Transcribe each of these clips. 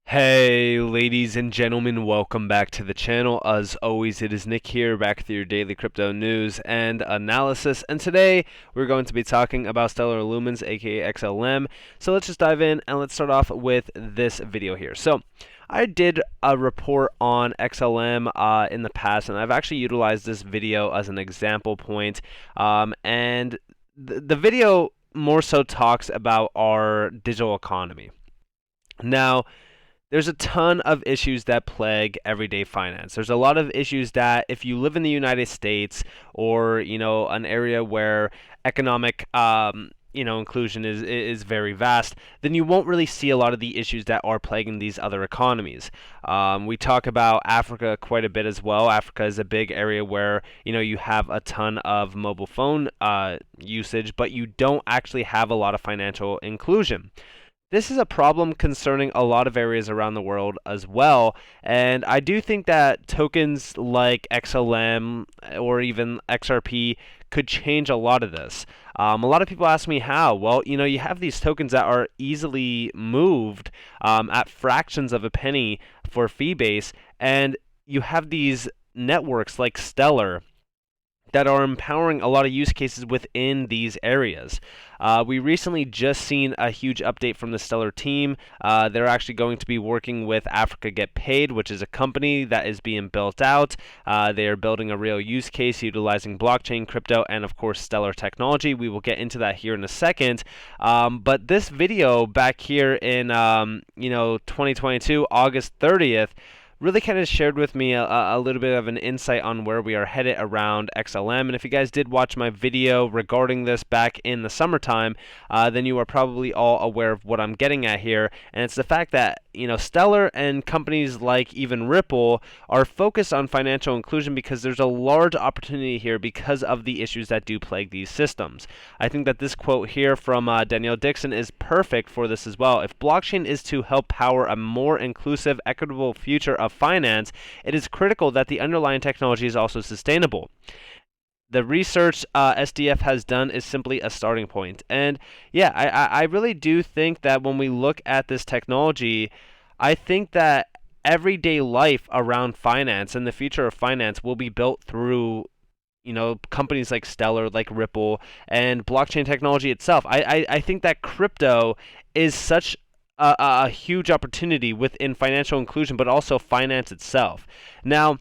Hey ladies and gentlemen, welcome back to the channel. As always, it is Nick here, back with your daily crypto news and analysis. And today we're going to be talking about Stellar Lumens, aka XLM. So let's just dive in and let's start off with this video here. So I did a report on XLM in the past, and I've actually utilized this video as an example point. And the video more so talks about our digital economy. Now, there's a ton of issues that plague everyday finance. There's a lot of issues that if you live in the United States or, an area where economic, inclusion is very vast, then you won't really see a lot of the issues that are plaguing these other economies. We talk about Africa quite a bit as well. Africa is a big area where, you have a ton of mobile phone usage, but you don't actually have a lot of financial inclusion. This is a problem concerning a lot of areas around the world as well, and I do think that tokens like XLM or even XRP could change a lot of this. A lot of people ask me how. Well, you have these tokens that are easily moved at fractions of a penny for fee base, and you have these networks like Stellar that are empowering a lot of use cases within these areas. We recently just seen a huge update from the Stellar team. They're actually going to be working with Africa Get Paid, which is a company that is being built out. They are building a real use case utilizing blockchain, crypto, and of course Stellar technology. We will get into that here in a second. But this video back here in 2022, August 30th, really kind of shared with me a little bit of an insight on where we are headed around XLM. And if you guys did watch my video regarding this back in the summertime, then you are probably all aware of what I'm getting at here. And it's the fact that, Stellar and companies like even Ripple are focused on financial inclusion because there's a large opportunity here because of the issues that do plague these systems. I think that this quote here from Danielle Dixon is perfect for this as well. If blockchain is to help power a more inclusive, equitable future of finance, it is critical that the underlying technology is also sustainable. The research SDF has done is simply a starting point. And yeah, I really do think that when we look at this technology, I think that everyday life around finance and the future of finance will be built through companies like Stellar, like Ripple, and blockchain technology itself. I think that crypto is such a huge opportunity within financial inclusion, but also finance itself. Now,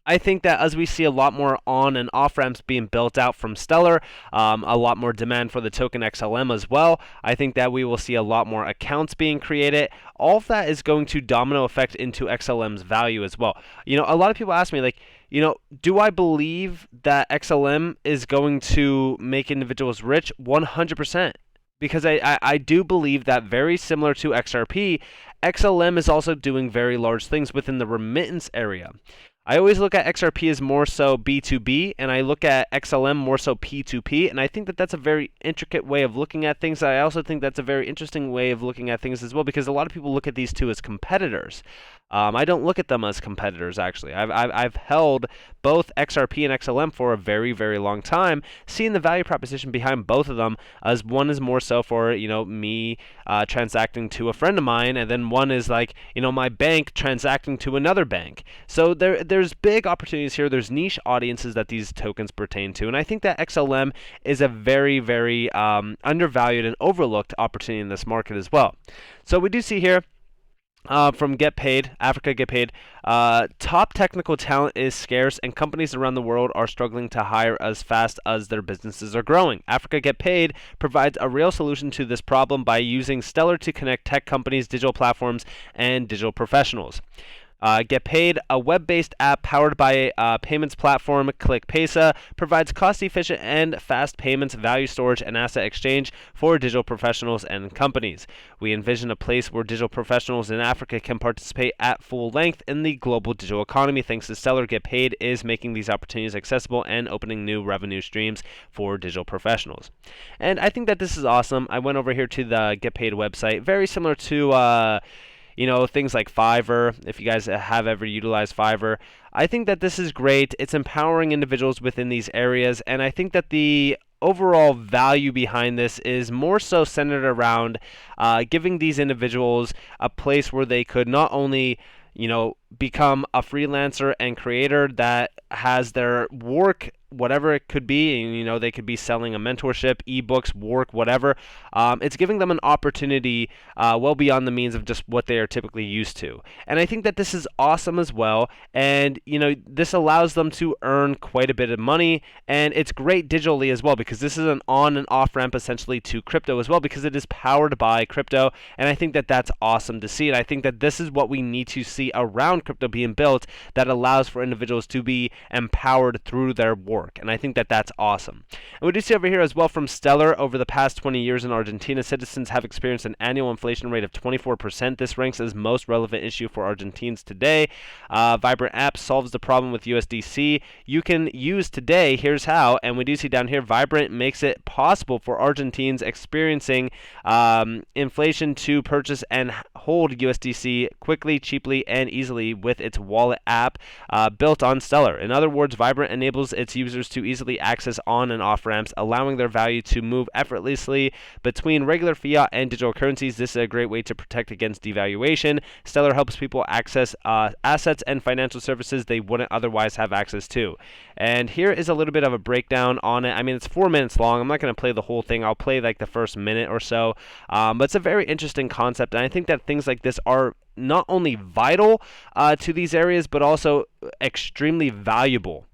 I think that as we see a lot more on and off ramps being built out from Stellar, a lot more demand for the token XLM as well, I think that we will see a lot more accounts being created. All of that is going to domino effect into XLM's value as well. A lot of people ask me, do I believe that XLM is going to make individuals rich? 100%. Because I do believe that very similar to XRP, XLM is also doing very large things within the remittance area. I always look at XRP as more so B2B, and I look at XLM more so P2P, and I think that that's a very intricate way of looking at things. I also think that's a very interesting way of looking at things as well, because a lot of people look at these two as competitors. I don't look at them as competitors, actually. I've held both XRP and XLM for a very, very long time, seeing the value proposition behind both of them, as one is more so for, me transacting to a friend of mine, and then one is like, my bank transacting to another bank. So there's big opportunities here. There's niche audiences that these tokens pertain to, and I think that XLM is a very, very undervalued and overlooked opportunity in this market as well. So we do see here from Get Paid, Africa Get Paid, top technical talent is scarce and companies around the world are struggling to hire as fast as their businesses are growing. Africa Get Paid provides a real solution to this problem by using Stellar to connect tech companies, digital platforms, and digital professionals. Get Paid, a web-based app powered by payments platform ClickPesa, provides cost-efficient and fast payments, value storage, and asset exchange for digital professionals and companies. We envision a place where digital professionals in Africa can participate at full length in the global digital economy. Thanks to Stellar, Get Paid is making these opportunities accessible and opening new revenue streams for digital professionals. And I think that this is awesome. I went over here to the Get Paid website, very similar to things like Fiverr, if you guys have ever utilized Fiverr. I think that this is great. It's empowering individuals within these areas, and I think that the overall value behind this is more so centered around giving these individuals a place where they could not only become a freelancer and creator that has their work, whatever it could be, and they could be selling a mentorship, ebooks, work, whatever. It's giving them an opportunity well beyond the means of just what they are typically used to. And I think that this is awesome as well. And this allows them to earn quite a bit of money, and it's great digitally as well, because this is an on and off ramp essentially to crypto as well, because it is powered by crypto. And I think that that's awesome to see. And I think that this is what we need to see around crypto being built, that allows for individuals to be empowered through their work. And I think that that's awesome. And we do see over here as well from Stellar, over the past 20 years in Argentina, citizens have experienced an annual inflation rate of 24%. This ranks as most relevant issue for Argentines today. Vibrant app solves the problem with USDC. You can use today, here's how, and we do see down here, Vibrant makes it possible for Argentines experiencing inflation to purchase and hold USDC quickly, cheaply, and easily with its wallet app built on Stellar. In other words, Vibrant enables its users to easily access on and off ramps, allowing their value to move effortlessly between regular fiat and digital currencies. This is a great way to protect against devaluation. Stellar helps people access assets and financial services they wouldn't otherwise have access to. And here is a little bit of a breakdown on it. I mean, it's 4 minutes long. I'm not going to play the whole thing. I'll play like the first minute or so. But it's a very interesting concept, and I think that things like this are not only vital to these areas, but also extremely valuable.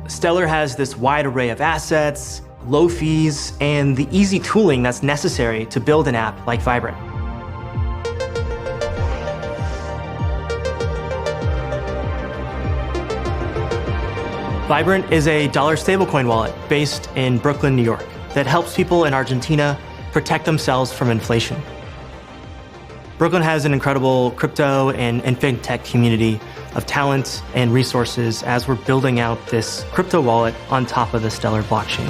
Stellar has this wide array of assets, low fees, and the easy tooling that's necessary to build an app like Vibrant. Vibrant is a dollar stablecoin wallet based in Brooklyn, New York, that helps people in Argentina protect themselves from inflation. Brooklyn has an incredible crypto and fintech community of talent and resources as we're building out this crypto wallet on top of the Stellar blockchain.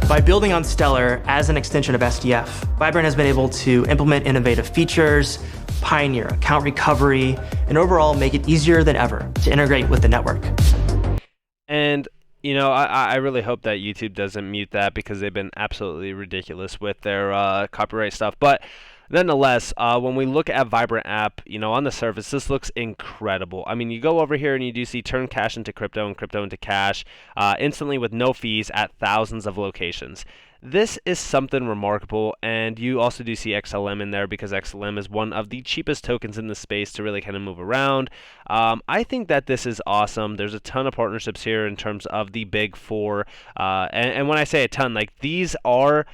By building on Stellar as an extension of SDF, Vibrant has been able to implement innovative features, pioneer account recovery, and overall make it easier than ever to integrate with the network. And I really hope that YouTube doesn't mute that, because they've been absolutely ridiculous with their copyright stuff. But nonetheless, when we look at Vibrant app, on the surface, this looks incredible. I mean, you go over here and you do see turn cash into crypto and crypto into cash instantly with no fees at thousands of locations. This is something remarkable, and you also do see XLM in there, because XLM is one of the cheapest tokens in the space to really kind of move around. I think that this is awesome. There's a ton of partnerships here in terms of the big four, and when I say a ton, like these are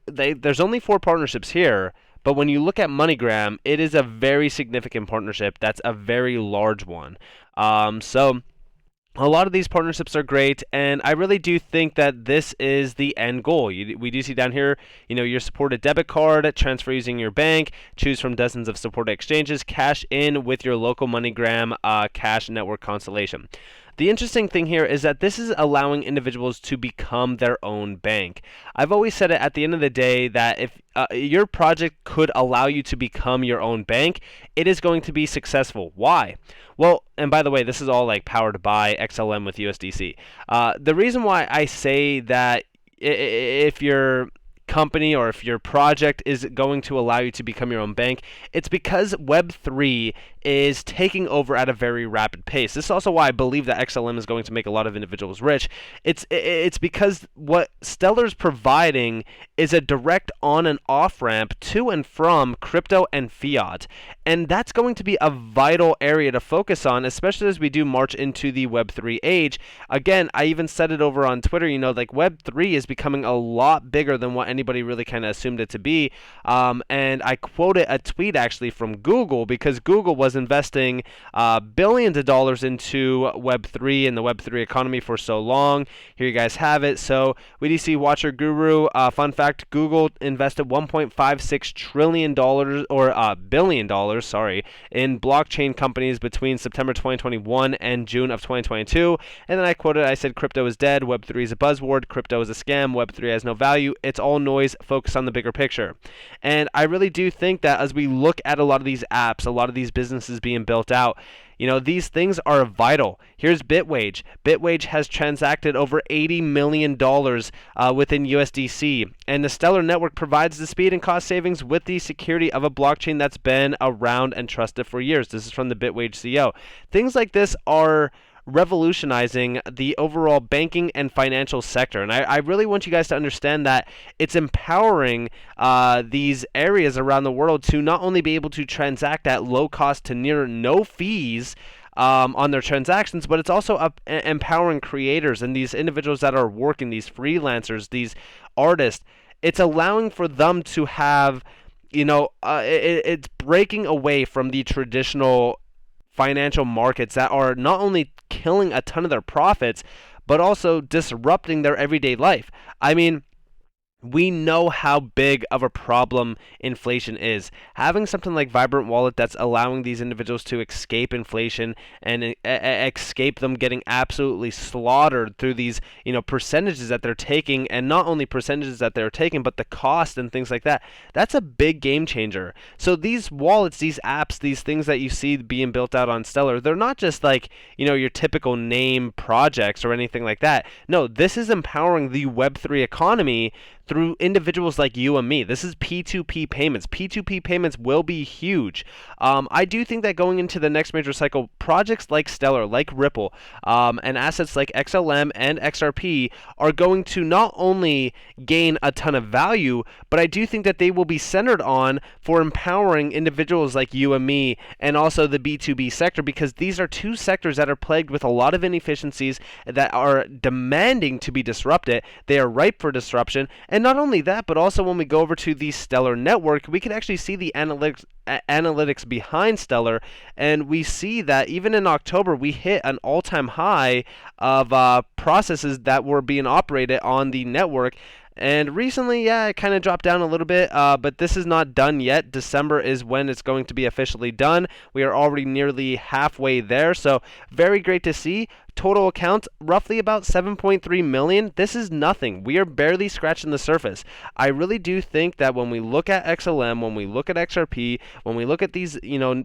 there's only 4 partnerships here, but when you look at MoneyGram, it is a very significant partnership. That's a very large one. So a lot of these partnerships are great, and I really do think that this is the end goal. We do see down here, your supported debit card, transfer using your bank, choose from dozens of supported exchanges, cash in with your local MoneyGram cash network constellation. The interesting thing here is that this is allowing individuals to become their own bank. I've always said it, at the end of the day, that if your project could allow you to become your own bank, it is going to be successful. Why? Well, and by the way, this is all like powered by XLM with USDC. The reason why I say that if your company or if your project is going to allow you to become your own bank, it's because Web3 is taking over at a very rapid pace. This is also why I believe that XLM is going to make a lot of individuals rich. It's because what Stellar's providing is a direct on and off ramp to and from crypto and fiat. And that's going to be a vital area to focus on, especially as we do march into the Web3 age. Again, I even said it over on Twitter, like Web3 is becoming a lot bigger than what anybody really kind of assumed it to be. And I quoted a tweet actually from Google, because Google was investing billions of dollars into Web3 and the Web3 economy for so long. Here you guys have it. So WDC Watcher Guru, fun fact, Google invested $1.56 trillion or billion dollars, in blockchain companies between September 2021 and June of 2022. And then I said, crypto is dead, Web3 is a buzzword, crypto is a scam, Web3 has no value, it's all noise, focus on the bigger picture. And I really do think that as we look at a lot of these apps, a lot of these business businesses being built out. These things are vital. Here's Bitwage. Bitwage has transacted over $80 million within USDC, and the Stellar network provides the speed and cost savings with the security of a blockchain that's been around and trusted for years. This is from the Bitwage CEO. Things like this are revolutionizing the overall banking and financial sector. And I really want you guys to understand that it's empowering these areas around the world to not only be able to transact at low cost to near no fees on their transactions, but it's also empowering creators and these individuals that are working, these freelancers, these artists. It's allowing for them to have, it's breaking away from the traditional financial markets that are not only killing a ton of their profits, but also disrupting their everyday life. I mean, we know how big of a problem inflation is. Having something like Vibrant Wallet that's allowing these individuals to escape inflation and escape them getting absolutely slaughtered through these, percentages that they're taking, and not only percentages that they're taking, but the cost and things like that. That's a big game changer. So these wallets, these apps, these things that you see being built out on Stellar, they're not just like, your typical name projects or anything like that. No, this is empowering the Web3 economy through individuals like you and me. This is P2P payments. P2P payments will be huge. I do think that going into the next major cycle, projects like Stellar, like Ripple, and assets like XLM and XRP are going to not only gain a ton of value, but I do think that they will be centered on for empowering individuals like you and me, and also the B2B sector, because these are two sectors that are plagued with a lot of inefficiencies that are demanding to be disrupted. They are ripe for disruption. And not only that, but also when we go over to the Stellar network, we can actually see the analytics behind Stellar, and we see that even in October, we hit an all-time high of processes that were being operated on the network. And recently, it kind of dropped down a little bit, but this is not done yet. December is when it's going to be officially done. We are already nearly halfway there, so very great to see. Total accounts, roughly about 7.3 million. This is nothing. We are barely scratching the surface. I really do think that when we look at XLM, when we look at XRP, when we look at these,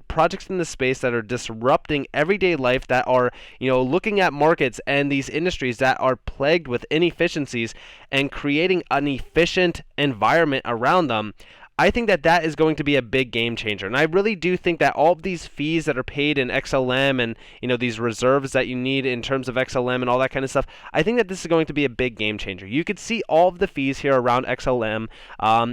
projects in the space that are disrupting everyday life, that are, looking at markets and these industries that are plagued with inefficiencies and creating an efficient environment around them, I think that that is going to be a big game changer. And I really do think that all of these fees that are paid in XLM and, these reserves that you need in terms of XLM and all that kind of stuff, I think that this is going to be a big game changer. You could see all of the fees here around XLM.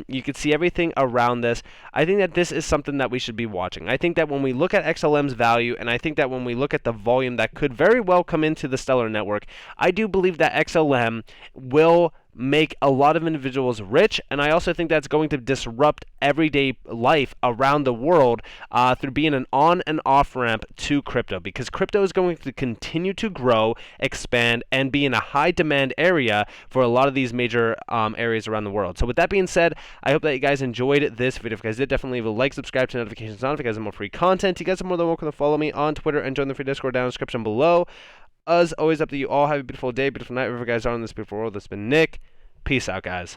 You could see everything around this. I think that this is something that we should be watching. I think that when we look at XLM's value, and I think that when we look at the volume that could very well come into the Stellar network, I do believe that XLM will make a lot of individuals rich, and I also think that's going to disrupt everyday life around the world through being an on and off ramp to crypto, because crypto is going to continue to grow, expand, and be in a high demand area for a lot of these major areas around the world. So with that being said, I hope that you guys enjoyed this video. If you guys did, definitely leave a like, subscribe to notifications on if you guys have more free content. You guys are more than welcome to follow me on Twitter and join the free Discord down in the description below. As always, up to you all. Have a beautiful day, beautiful night, wherever you guys are in this beautiful world. This has been Nick. Peace out, guys.